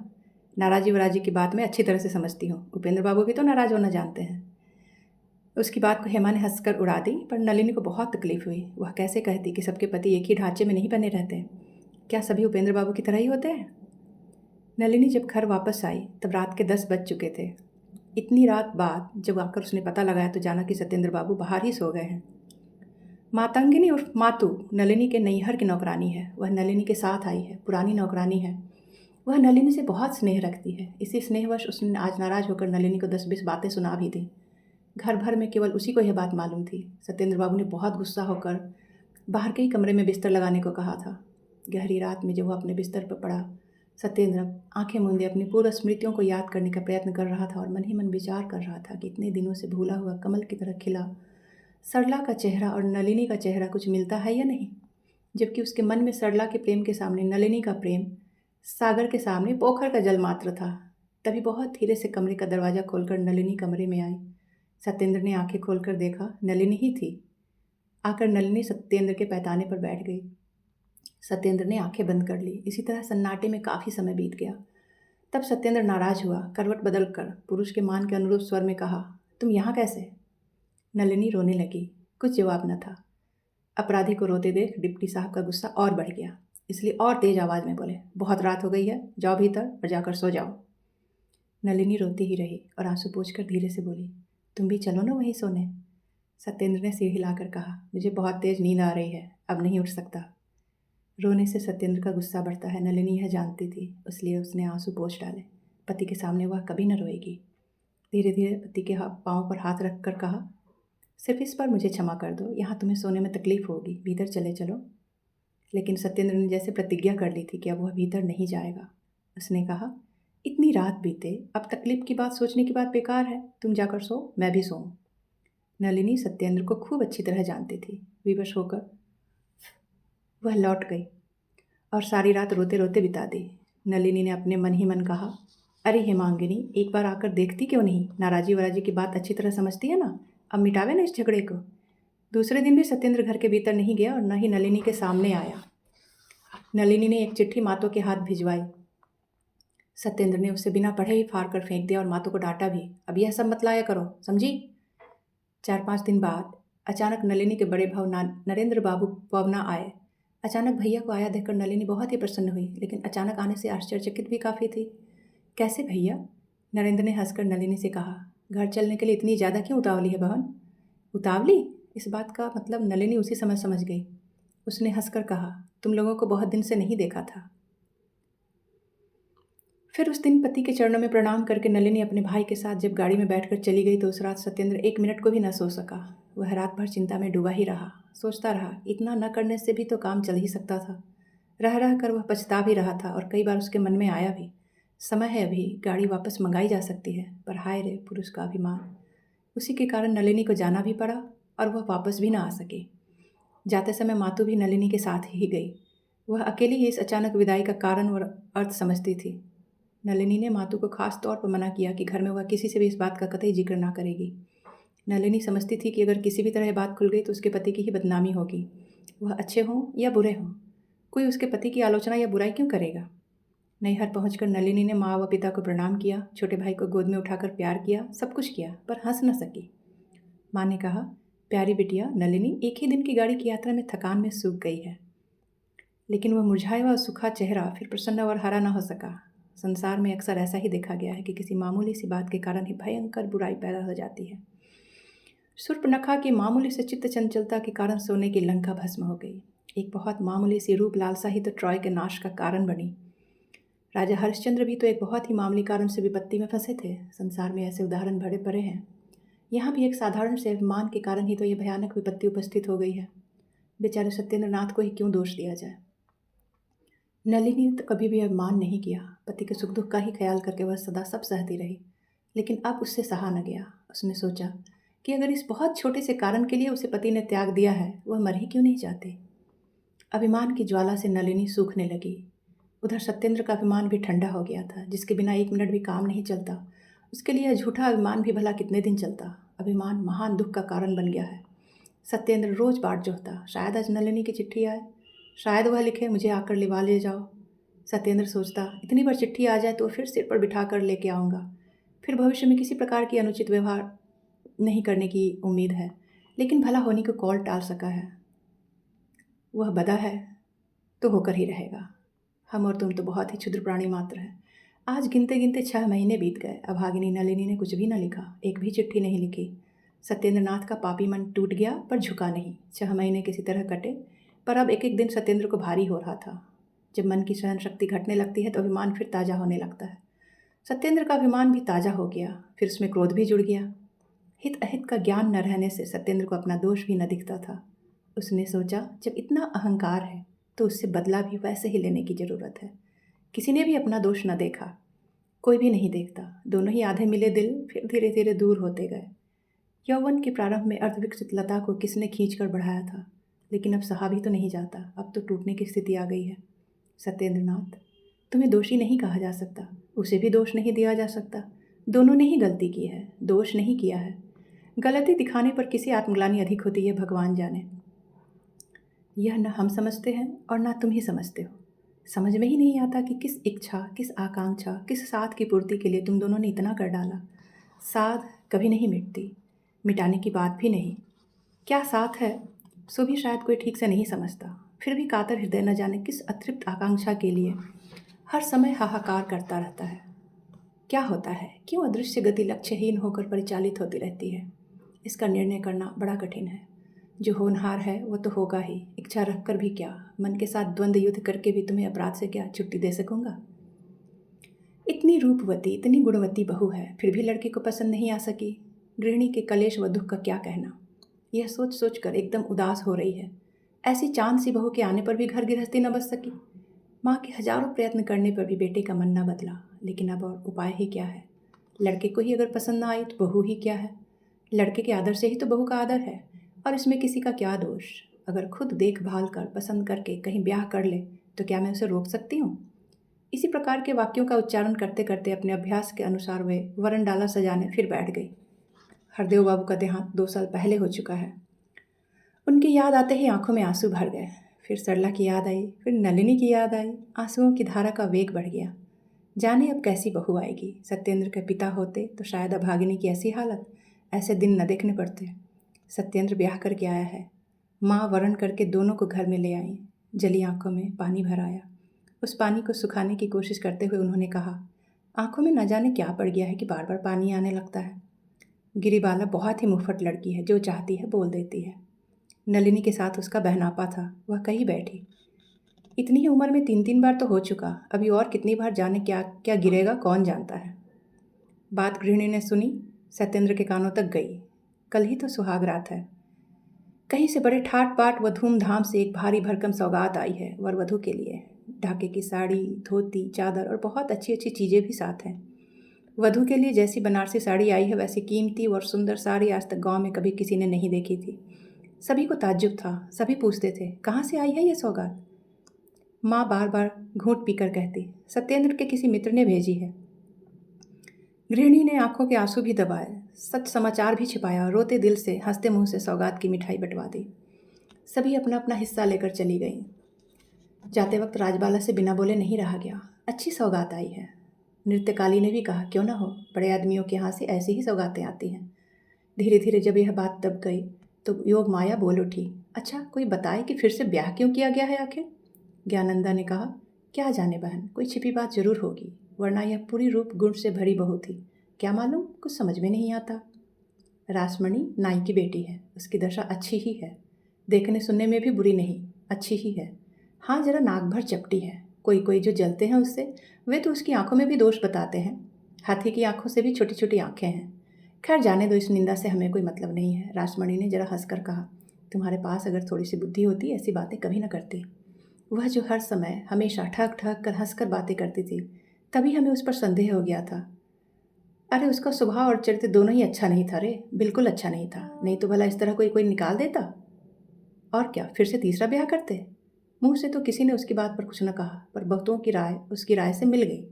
नाराजी वराजी की बात मैं अच्छी तरह से समझती हूँ, उपेंद्र बाबू भी तो नाराज़ होना जानते हैं। उसकी बात को हेमा ने हंसकर उड़ा दी, पर नलिनी को बहुत तकलीफ हुई। वह कैसे कहती कि सबके पति एक ही ढांचे में नहीं बने रहते, क्या सभी उपेंद्र बाबू की तरह ही होते हैं। नलिनी जब घर वापस आई तब रात के 10 बज चुके थे। इतनी रात बाद जब आकर उसने पता लगाया तो जाना कि सत्येंद्र बाबू बाहर ही सो गए हैं। मातंगिनी उर्फ मातू नलिनी के नैहर की नौकरानी है। वह नलिनी के साथ आई है, पुरानी नौकरानी है। वह नलिनी से बहुत स्नेह रखती है। इसी स्नेहवश उसने आज नाराज़ होकर नलिनी को 10-20 बातें सुना भी दी। घर भर में केवल उसी को यह बात मालूम थी। सत्येंद्र बाबू ने बहुत गुस्सा होकर बाहर के ही कमरे में बिस्तर लगाने को कहा था। गहरी रात में जब वह अपने बिस्तर पर पड़ा, सत्येंद्र आंखें मूंदे अपनी पूर्व स्मृतियों को याद करने का प्रयत्न कर रहा था और मन ही मन विचार कर रहा था कि इतने दिनों से भूला हुआ कमल की तरह खिला सरला का चेहरा और नलिनी का चेहरा कुछ मिलता है या नहीं। जबकि उसके मन में सरला के प्रेम के सामने नलिनी का प्रेम सागर के सामने पोखर का जल मात्र था। तभी बहुत धीरे से कमरे का दरवाज़ा खोलकर नलिनी कमरे में आई। सत्येंद्र ने आंखें खोलकर देखा, नलिनी ही थी। आकर नलिनी सत्येंद्र के पैताने पर बैठ गई। सत्येंद्र ने आंखें बंद कर ली। इसी तरह सन्नाटे में काफ़ी समय बीत गया। तब सत्येंद्र नाराज हुआ। करवट बदल कर पुरुष के मान के अनुरूप स्वर में कहा, तुम यहाँ कैसे? नलिनी रोने लगी। कुछ जवाब न था। अपराधी को रोते देख डिप्टी साहब का गुस्सा और बढ़ गया। इसलिए और तेज आवाज़ में बोले, बहुत रात हो गई है, जाओ भीतर और जाकर सो जाओ। नलिनी रोती ही रही और आंसू पोंछकर धीरे से बोली, तुम भी चलो ना वहीं सोने। सत्येंद्र ने सिर हिलाकर कहा, मुझे बहुत तेज नींद आ रही है, अब नहीं उठ सकता। रोने से सत्येंद्र का गुस्सा बढ़ता है, नलिनी यह जानती थी, इसलिए उसने आंसू पोंछ डाले। पति के सामने वह कभी न रोएगी। धीरे धीरे पति के पाँव पर हाथ रख कर कहा, सिर्फ इस बार मुझे क्षमा कर दो, यहाँ तुम्हें सोने में तकलीफ होगी, भीतर चले चलो। लेकिन सत्येंद्र ने जैसे प्रतिज्ञा कर ली थी कि अब वह भीतर नहीं जाएगा। उसने कहा, इतनी रात बीते, अब तकलीफ की बात सोचने की बात बेकार है, तुम जाकर सो, मैं भी सोऊं। नलिनी सत्येंद्र को खूब अच्छी तरह जानती थी। विवश होकर वह लौट गई और सारी रात रोते रोते बिता दी। नलिनी ने अपने मन ही मन कहा, अरे हेमांगिनी, एक बार आकर देखती क्यों नहीं, नाराजी वराजी की बात अच्छी तरह समझती है ना, अब मिटावे ना इस झगड़े को। दूसरे दिन भी सत्येंद्र घर के भीतर नहीं गया और न ही नलिनी के सामने आया। नलिनी ने एक चिट्ठी मातो के हाथ भिजवाई। सत्येंद्र ने उसे बिना पढ़े ही फाड़ कर फेंक दिया और मातो को डांटा भी, अब यह सब मत लाया करो, समझी। 4-5 दिन बाद अचानक नलिनी के बड़े भाव नरेंद्र बाबू पवना आए। अचानक भैया को आया देखकर नलिनी बहुत ही प्रसन्न हुई, लेकिन अचानक आने से आश्चर्यचकित भी काफ़ी थी। कैसे भैया? नरेंद्र ने हंसकर नलिनी से कहा, घर चलने के लिए इतनी ज़्यादा क्यों उतावली है बहन? उतावली? इस बात का मतलब नलिनी उसी समय समझ गई। उसने हंसकर कहा, तुम लोगों को बहुत दिन से नहीं देखा था। फिर उस दिन पति के चरणों में प्रणाम करके नलिनी अपने भाई के साथ जब गाड़ी में बैठकर चली गई तो उस रात सत्येंद्र 1 मिनट को भी न सो सका। वह रात भर चिंता में डूबा ही रहा, सोचता रहा, इतना न करने से भी तो काम चल ही सकता था। रह रह कर वह पछता भी रहा था और कई बार उसके मन में आया भी, समय है अभी, गाड़ी वापस मंगाई जा सकती है, पर हाय रे पुरुष का अभिमान। उसी के कारण नलिनी को जाना भी पड़ा और वह वापस भी ना आ सकी। जाते समय मातू भी नलिनी के साथ ही गई। वह अकेली ही इस अचानक विदाई का कारण और अर्थ समझती थी। नलिनी ने मातू को खास तौर पर मना किया कि घर में वह किसी से भी इस बात का कतई जिक्र ना करेगी। नलिनी समझती थी कि अगर किसी भी तरह यह बात खुल गई तो उसके पति की ही बदनामी होगी, वह अच्छे हों या बुरे हों। कोई उसके पति की आलोचना या बुराई क्यों करेगा। नैहर पहुंचकर नलिनी ने माँ व पिता को प्रणाम किया, छोटे भाई को गोद में उठाकर प्यार किया, सब कुछ किया, पर हंस न सकी। माँ ने कहा, प्यारी बिटिया नलिनी एक ही दिन की गाड़ी की यात्रा में थकान में सूख गई है। लेकिन वह मुरझाया हुआ सूखा चेहरा फिर प्रसन्न और हरा न हो सका। संसार में अक्सर ऐसा ही देखा गया है कि किसी मामूली सी बात के कारण ही भयंकर बुराई पैदा हो जाती है। शूर्पणखा की मामूली से चित्त चंचलता के कारण सोने की लंका भस्म हो गई। एक बहुत मामूली सी रूप लालसा ही तो ट्रॉय के नाश का कारण बनी। राजा हरिश्चंद्र भी तो एक बहुत ही मामूली कारण से विपत्ति में फंसे थे। संसार में ऐसे उदाहरण भरे पड़े हैं। यहाँ भी एक साधारण से अभिमान के कारण ही तो ये भयानक विपत्ति उपस्थित हो गई है। बेचारे सत्येंद्र नाथ को ही क्यों दोष दिया जाए। नलिनी ने तो कभी भी अभिमान नहीं किया। पति के सुख दुख का ही ख्याल करके वह सदा सब सहती रही, लेकिन अब उससे सहा न गया। उसने सोचा कि अगर इस बहुत छोटे से कारण के लिए उसे पति ने त्याग दिया है, वह मर ही क्यों नहीं जाती। अभिमान की ज्वाला से नलिनी सूखने लगी। उधर सत्येंद्र का अभिमान भी ठंडा हो गया था, जिसके बिना 1 मिनट भी काम नहीं चलता। उसके लिए झूठा अभिमान भी भला कितने दिन चलता। अभिमान महान दुख का कारण बन गया है। सत्येंद्र रोज बाट जोहता, शायद आज नलिनी की चिट्ठी आए, शायद वह लिखे, मुझे आकर लिवा ले जाओ। सत्येंद्र सोचता, इतनी बार चिट्ठी आ जाए तो फिर सिर पर बिठा कर लेके आऊँगा, फिर भविष्य में किसी प्रकार की अनुचित व्यवहार नहीं करने की उम्मीद है, लेकिन भला होनी को कौन टाल सका है। वह बदा है तो होकर ही रहेगा। हम और तुम तो बहुत ही क्षुद्र प्राणी मात्र हैं। आज गिनते गिनते 6 महीने बीत गए। अभागिनी नलिनी ने कुछ भी न लिखा, एक भी चिट्ठी नहीं लिखी। सत्येंद्र नाथ का पापी मन टूट गया पर झुका नहीं। 6 महीने किसी तरह कटे, पर अब एक एक दिन सत्येंद्र को भारी हो रहा था। जब मन की सहन शक्ति घटने लगती है तो अभिमान फिर ताज़ा होने लगता है। सत्येंद्र का अभिमान भी ताज़ा हो गया, फिर उसमें क्रोध भी जुड़ गया। हित अहित का ज्ञान न रहने से सत्येंद्र को अपना दोष भी न दिखता था। उसने सोचा, जब इतना अहंकार है तो उससे बदला भी वैसे ही लेने की ज़रूरत है। किसी ने भी अपना दोष न देखा, कोई भी नहीं देखता। दोनों ही आधे मिले दिल फिर धीरे धीरे दूर होते गए। यौवन के प्रारंभ में अर्धविकसित लता को किसने खींच कर बढ़ाया था, लेकिन अब सहा भी तो नहीं जाता, अब तो टूटने की स्थिति आ गई है। सत्येंद्र नाथ, तुम्हें दोषी नहीं कहा जा सकता, उसे भी दोष नहीं दिया जा सकता। दोनों ने ही गलती की है, दोष नहीं किया है। गलती दिखाने पर किसी आत्मग्लानि अधिक होती है, भगवान जाने। यह न हम समझते हैं और न तुम ही समझते हो। समझ में ही नहीं आता कि किस इच्छा, किस आकांक्षा, किस साध की पूर्ति के लिए तुम दोनों ने इतना कर डाला। साध कभी नहीं मिटती, मिटाने की बात भी नहीं। क्या साथ है सो भी शायद कोई ठीक से नहीं समझता। फिर भी कातर हृदय न जाने किस अतृप्त आकांक्षा के लिए हर समय हाहाकार करता रहता है। क्या होता है, क्यों अदृश्य गति लक्ष्यहीन होकर परिचालित होती रहती है? इसका निर्णय करना बड़ा कठिन है। जो होनहार है वो तो होगा ही, इच्छा रखकर भी क्या, मन के साथ द्वंद्व युद्ध करके भी तुम्हें अपराध से क्या छुट्टी दे सकूंगा? इतनी रूपवती, इतनी गुणवती बहू है, फिर भी लड़के को पसंद नहीं आ सकी। गृहिणी के कलेश व दुख का क्या कहना। यह सोच सोच कर एकदम उदास हो रही है। ऐसी चांद सी बहू के आने पर भी घर गृहस्थी न बच सकी। माँ के हजारों प्रयत्न करने पर भी बेटे का मन न बदला, लेकिन अब और उपाय ही क्या है? लड़के को ही अगर पसंद न आई तो बहू ही क्या है? लड़के के आदर से ही तो बहू का आदर है, और इसमें किसी का क्या दोष? अगर खुद देखभाल कर पसंद करके कहीं ब्याह कर ले तो क्या मैं उसे रोक सकती हूँ? इसी प्रकार के वाक्यों का उच्चारण करते करते अपने अभ्यास के अनुसार वे वरंडाला सजाने फिर बैठ गई। हरदेव बाबू का देहांत 2 साल पहले हो चुका है। उनकी याद आते ही आंखों में आंसू भर गए। फिर सरला की याद आई, फिर नलिनी की याद आई। आंसुओं की धारा का वेग बढ़ गया। जाने अब कैसी बहू आएगी। सत्येंद्र के पिता होते तो शायद अभागिनी की ऐसी हालत, ऐसे दिन न देखने पड़ते। सत्येंद्र ब्याह करके आया है। माँ वरण करके दोनों को घर में ले आई। जली आंखों में पानी भर आया। उस पानी को सुखाने की कोशिश करते हुए उन्होंने कहा, आंखों में न जाने क्या पड़ गया है कि बार बार पानी आने लगता है। गिरिबाला बहुत ही मुफ्फट लड़की है, जो चाहती है बोल देती है। नलिनी के साथ उसका बहनापा था, वह कहीं बैठी। इतनी ही उम्र में 3-3 बार तो हो चुका, अभी और कितनी बार जाने क्या क्या गिरेगा कौन जानता है। बात गृहिणी ने सुनी, सत्येंद्र के कानों तक गई। कल ही तो सुहाग रात है। कहीं से बड़े ठाट बाट व धूमधाम से एक भारी भरकम सौगात आई है वर वधू के लिए। ढाके की साड़ी, धोती, चादर और बहुत अच्छी अच्छी चीज़ें भी साथ हैं। वधू के लिए जैसी बनारसी साड़ी आई है वैसी कीमती और सुंदर साड़ी आज तक गांव में कभी किसी ने नहीं देखी थी। सभी को ताज्जुब था, सभी पूछते थे कहाँ से आई है ये सौगात। माँ बार बार घूंट पीकर कहती, सत्येंद्र के किसी मित्र ने भेजी है। गृहिणी ने आंखों के आंसू भी दबाए, सच समाचार भी छिपाया, रोते दिल से हंसते मुंह से सौगात की मिठाई बंटवा दी। सभी अपना अपना हिस्सा लेकर चली गईं। जाते वक्त राजबाला से बिना बोले नहीं रहा गया। अच्छी सौगात आई है। नृत्यकाली ने भी कहा, क्यों ना हो, बड़े आदमियों के यहाँ से ऐसी ही सौगातें आती हैं। धीरे धीरे जब यह बात दब गई तो योग माया बोल उठी, अच्छा कोई बताए कि फिर से ब्याह क्यों किया गया है आखिर? ज्ञानंदा ने कहा, क्या जाने बहन, कोई छिपी बात जरूर होगी, वरना यह पूरी रूप गुण से भरी बहू थी। क्या मालूम, कुछ समझ में नहीं आता। रासमणि नाई की बेटी है, उसकी दशा अच्छी ही है, देखने सुनने में भी बुरी नहीं, अच्छी ही है। हाँ, जरा नाक भर चपटी है। कोई कोई जो जलते हैं उससे, वे तो उसकी आंखों में भी दोष बताते हैं। हाथी की आंखों से भी छोटी छोटी आंखें हैं। खैर जाने दो, इस निंदा से हमें कोई मतलब नहीं है। रासमणि ने जरा हंसकर कहा, तुम्हारे पास अगर थोड़ी सी बुद्धि होती ऐसी बातें कभी न करती। वह जो हर समय हमेशा ठक ठक कर हंसकर बातें करती थी, तभी हमें उस पर संदेह हो गया था। अरे उसका स्वभाव और चरित्र दोनों ही अच्छा नहीं था रे, बिल्कुल अच्छा नहीं था, नहीं तो भला इस तरह कोई कोई निकाल देता। और क्या, फिर से तीसरा ब्याह करते? मुंह से तो किसी ने उसकी बात पर कुछ न कहा, पर बहुतों की राय उसकी राय से मिल गई।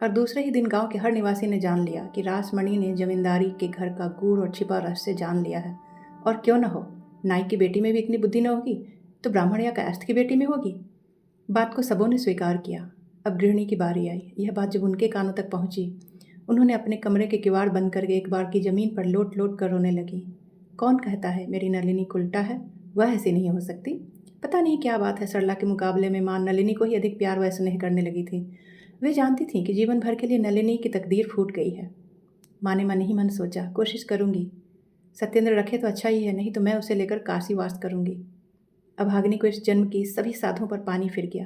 और दूसरे ही दिन गांव के हर निवासी ने जान लिया कि रासमणि ने जमींदारी के घर का गूढ़ और छिपा रहस्य जान लिया है। और क्यों न हो, नाई की बेटी में भी इतनी बुद्धि न होगी तो ब्राह्मण या कायस्थ की बेटी में होगी। बात को सबों ने स्वीकार किया। अब गृहिणी की बारी आई। यह बात जब उनके कानों तक पहुंची, उन्होंने अपने कमरे के किवाड़ बंद करके एक बार की जमीन पर लोट लोट कर रोने लगी। कौन कहता है मेरी नलिनी उल्टा है, वह ऐसी नहीं हो सकती। पता नहीं क्या बात है, सरला के मुकाबले में मां नलिनी को ही अधिक प्यार व स्नेह करने लगी थी। वे जानती थीं कि जीवन भर के लिए नलिनी की तकदीर फूट गई है। माँ ने मन ही मन सोचा, कोशिश करूंगी, सत्येंद्र रखे तो अच्छा ही है, नहीं तो मैं उसे लेकर काशी वास करूंगी। अभागिनी को इस जन्म की सभी साधों पर पानी फिर गया।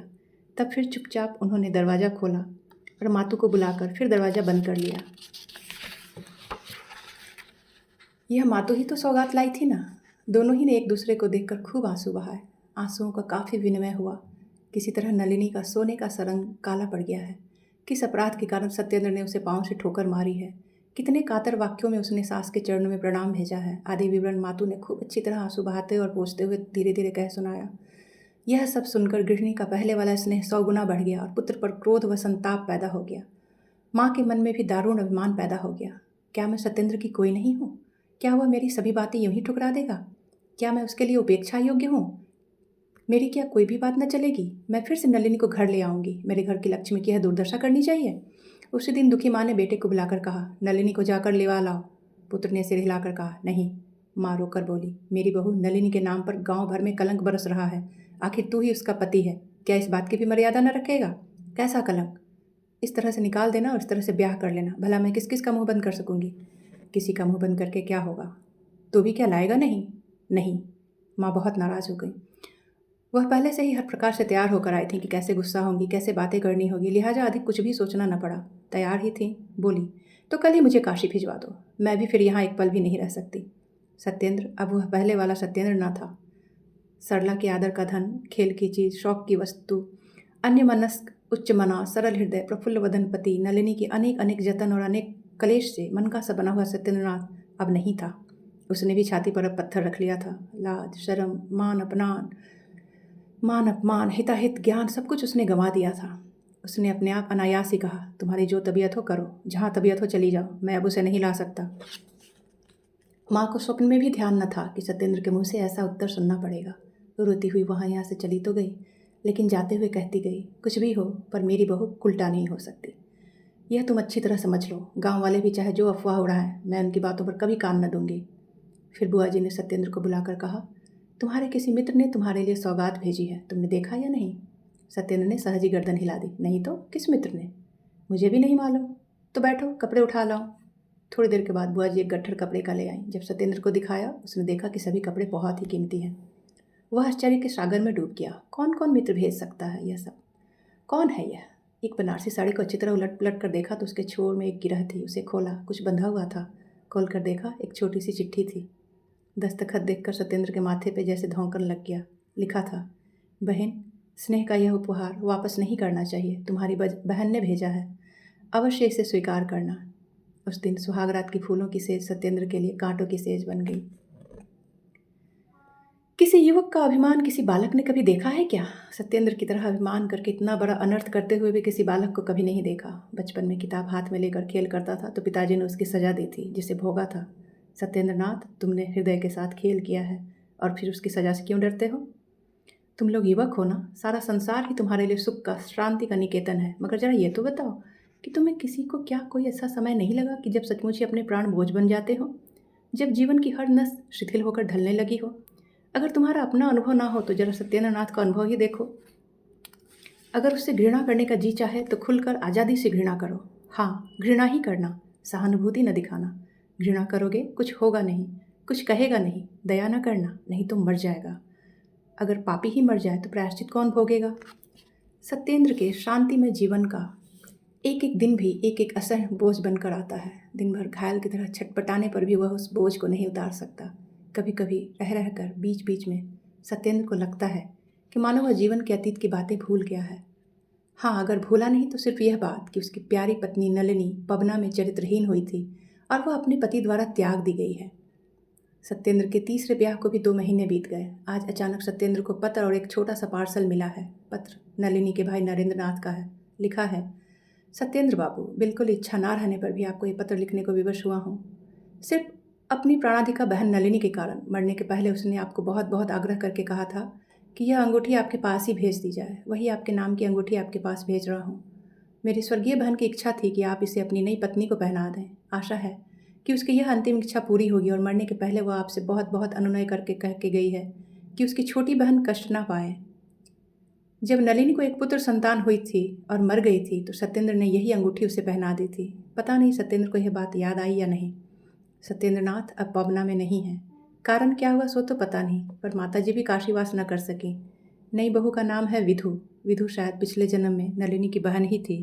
तब फिर चुपचाप उन्होंने दरवाज़ा खोला और मातू को बुलाकर फिर दरवाज़ा बंद कर लिया। यह मातू ही तो सौगात लाई थी ना। दोनों ही ने एक दूसरे को देखकर खूब आंसू बहाए। आंसुओं का काफ़ी विनिमय हुआ। किसी तरह नलिनी का सोने का सरंग काला पड़ गया है। किस अपराध के कारण सत्येंद्र ने उसे पांव से ठोकर मारी है, कितने कातर वाक्यों में उसने सास के चरणों में प्रणाम भेजा है, आदि विवरण मातू ने खूब अच्छी तरह आंसू बहाते और पोंछते हुए धीरे धीरे कह सुनाया। यह सब सुनकर गृहिणी का पहले वाला स्नेह 100 गुना बढ़ गया और पुत्र पर क्रोध व संताप पैदा हो गया। माँ के मन में भी दारुण अभिमान पैदा हो गया। क्या मैं सत्येंद्र की कोई नहीं हूँ? क्या वह मेरी सभी बातें यूं ही ठुकरा देगा? क्या मैं उसके लिए उपेक्षा योग्य हूँ? मेरी क्या कोई भी बात न चलेगी? मैं फिर से नलिनी को घर ले आऊंगी। मेरे घर की लक्ष्मी की यह दुर्दशा करनी चाहिए। उसी दिन दुखी माँ ने बेटे को बुलाकर कहा, नलिनी को जाकर लेवा लाओ। पुत्र ने सिर हिलाकर कहा, नहीं। माँ रोकर बोली, मेरी बहू नलिनी के नाम पर गांव भर में कलंक बरस रहा है। आखिर तू ही उसका पति है, क्या इस बात की भी मर्यादा न रखेगा? कैसा कलंक! इस तरह से निकाल देना और इस तरह से ब्याह कर लेना। भला मैं किस किस का मुंह बंद कर सकूंगी? किसी का मुंह बंद करके क्या होगा? तो भी क्या लाएगा? नहीं नहीं। माँ बहुत नाराज़ हो गई। वह पहले से ही हर प्रकार से तैयार होकर आई थी कि कैसे गुस्सा होंगी, कैसे बातें करनी होगी, लिहाजा अधिक कुछ भी सोचना न पड़ा। तैयार ही थी। बोली, तो कल ही मुझे काशी भिजवा दो, मैं भी फिर यहाँ एक पल भी नहीं रह सकती। सत्येंद्र अब वह पहले वाला सत्येंद्र न था। सरला के आदर का धन, खेल की चीज, शौक की वस्तु, अन्य मनस्क, उच्च मना, सरल हृदय, प्रफुल्ल वदन पति, नलिनी की अनेक अनेक जतन और अनेक कलेश से मन का सा बना हुआ सत्येंद्रनाथ अब नहीं था। उसने भी छाती पर अब पत्थर रख लिया था। लाज, शर्म, मान अपमान, हिताहित, ज्ञान सब कुछ उसने गंवा दिया था। उसने अपने आप अनायास ही कहा, तुम्हारी जो तबीयत हो करो, जहाँ तबीयत हो चली जाओ, मैं अब उसे नहीं ला सकता। माँ को स्वप्न में भी ध्यान न था कि सत्येंद्र के मुंह से ऐसा उत्तर सुनना पड़ेगा। रोती हुई वहाँ यहाँ से चली तो गई, लेकिन जाते हुए कहती गई, कुछ भी हो पर मेरी बहू उल्टा नहीं हो सकती। यह तुम अच्छी तरह समझ लो। गांव वाले भी चाहे जो अफवाह उड़ाएं, मैं उनकी बातों पर कभी कान न दूंगी। फिर बुआ जी ने सत्येंद्र को बुलाकर कहा, तुम्हारे किसी मित्र ने तुम्हारे लिए सौगात भेजी है, तुमने देखा या नहीं? सत्येंद्र ने सहज ही गर्दन हिला दी। नहीं तो किस मित्र ने? मुझे भी नहीं मालूम। तो बैठो, कपड़े उठा लाओ। थोड़ी देर के बाद बुआ जी एक गट्ठर कपड़े का ले आई। जब सत्येंद्र को दिखाया, उसने देखा कि सभी कपड़े बहुत ही कीमती हैं। वह आश्चर्य के सागर में डूब गया। कौन कौन मित्र भेज सकता है यह सब? कौन है यह? एक बनारसी साड़ी को अच्छी तरह उलट पुलट कर देखा तो उसके छोर में एक गिरह थी। उसे खोला, कुछ बंधा हुआ था। खोल कर देखा, एक छोटी सी चिट्ठी थी। दस्तखत देखकर सत्येंद्र के माथे पे जैसे धौंकन लग गया। लिखा था, बहन, स्नेह का यह उपहार वापस नहीं करना चाहिए, तुम्हारी बहन ने भेजा है, अवश्य इसे स्वीकार करना। उस दिन सुहागरात की फूलों की सेज सत्येंद्र के लिए कांटों की सेज बन गई। किसी युवक का अभिमान किसी बालक ने कभी देखा है क्या? सत्येंद्र की तरह अभिमान करके इतना बड़ा अनर्थ करते हुए भी किसी बालक को कभी नहीं देखा। बचपन में किताब हाथ में लेकर खेल करता था तो पिताजी ने उसकी सजा दी थी, जिसे भोगा था। सत्येंद्रनाथ, तुमने हृदय के साथ खेल किया है और फिर उसकी सजा से क्यों डरते हो? तुम लोग युवक हो ना, सारा संसार ही तुम्हारे लिए सुख का, शांति का निकेतन है। मगर जरा ये तो बताओ कि तुम्हें किसी को क्या कोई ऐसा समय नहीं लगा कि जब सचमुच ही अपने प्राण बोझ बन जाते हो, जब जीवन की हर नस शिथिल होकर ढलने लगी हो? अगर तुम्हारा अपना अनुभव ना हो तो जरा सत्येंद्रनाथ का अनुभव ही देखो। अगर उससे घृणा करने का जी चाहे तो खुलकर आज़ादी से घृणा करो। हाँ, घृणा ही करना, सहानुभूति न दिखाना। घृणा करोगे कुछ होगा नहीं, कुछ कहेगा नहीं। दया न करना, नहीं तो मर जाएगा। अगर पापी ही मर जाए तो प्रायश्चित कौन भोगेगा? सत्येंद्र के शांतिमय जीवन का एक एक दिन भी एक एक असह्य बोझ बनकर आता है। दिन भर घायल की तरह छटपटाने पर भी वह उस बोझ को नहीं उतार सकता। कभी कभी रह रहकर बीच बीच में सत्येंद्र को लगता है कि मानो वह जीवन के अतीत की बातें भूल गया है। हाँ, अगर भूला नहीं तो सिर्फ यह बात कि उसकी प्यारी पत्नी नलिनी पबना में चरित्रहीन हुई थी और वह अपने पति द्वारा त्याग दी गई है। सत्येंद्र के तीसरे ब्याह को भी 2 महीने बीत गए। आज अचानक सत्येंद्र को पत्र और एक छोटा सा पार्सल मिला है। पत्र नलिनी के भाई नरेंद्रनाथ का है। लिखा है, सत्येंद्र बाबू, बिल्कुल इच्छा ना रहने पर भी आपको ये पत्र लिखने को विवश हुआ हूँ। सिर्फ अपनी प्राणाधिका बहन नलिनी के कारण। मरने के पहले उसने आपको बहुत बहुत आग्रह करके कहा था कि यह अंगूठी आपके पास ही भेज दी जाए। वही आपके नाम की अंगूठी आपके पास भेज रहा हूँ। मेरी स्वर्गीय बहन की इच्छा थी कि आप इसे अपनी नई पत्नी को पहना दें। आशा है कि उसकी यह अंतिम इच्छा पूरी होगी और मरने के पहले वह आपसे बहुत बहुत अनुनय करके कह के गई है कि उसकी छोटी बहन कष्ट ना पाए। जब नलिनी को एक पुत्र संतान हुई थी और मर गई थी तो सत्येंद्र ने यही अंगूठी उसे पहना दी थी। पता नहीं सत्येंद्र को यह बात याद आई या नहीं। सत्येंद्रनाथ अब पबना में नहीं है। कारण क्या हुआ सो तो पता नहीं, पर माताजी भी काशीवास न कर सकी। नई बहू का नाम है विधु। विधु शायद पिछले जन्म में नलिनी की बहन ही थी।